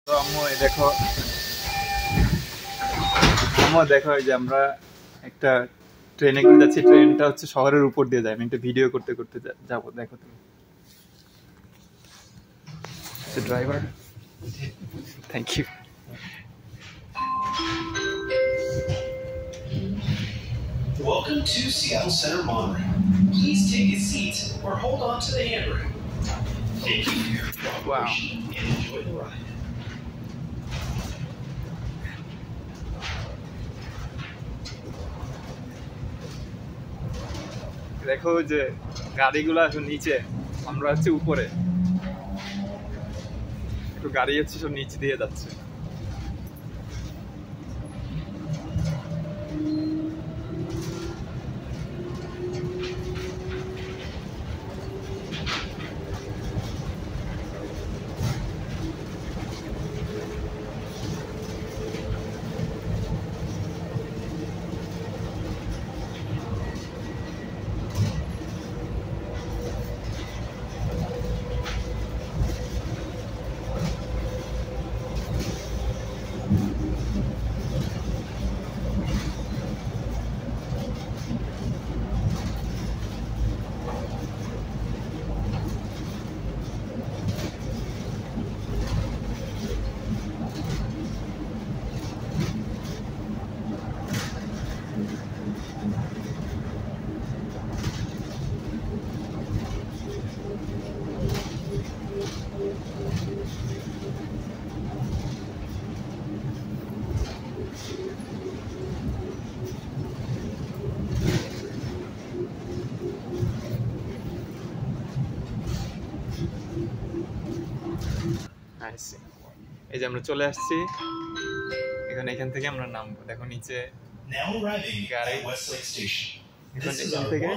তো আম্মু দেখো দেখো এই যে আমরা একটা ট্রেনে করে যাচ্ছি। ট্রেনটা হচ্ছে শহরের উপর দিয়ে যায়। আমি একটা ভিডিও করতে করতে যাবো। দেখো তুমি driver, thank you. Welcome to Seattle Center Monorail. Please take a seat or hold on to the handrail. Thank you for your cooperation and enjoy the ride. দেখো যে গাড়িগুলো আছে নিচে, আমরা হচ্ছে উপরে। একটু গাড়ি হচ্ছে সব নিচ দিয়ে যাচ্ছে। এই যে আমরা চলে আসছি এখান থেকে আমরা নামবো। দেখো নিচে গাড়ি। এখন এখান থেকে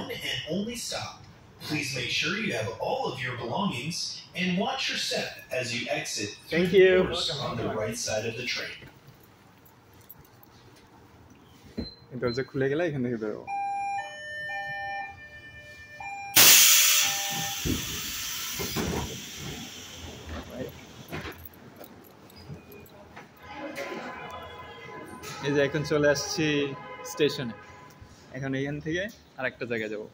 Please make sure you have all of your belongings and watch your step as you exit Thank you. on the right side of the train. দরজা খুলে গেলে এখান থেকে বেরোবো। এই যে এখন চলে আসছি স্টেশনে। এখন এখান থেকে আরেকটা জায়গায় যাবো।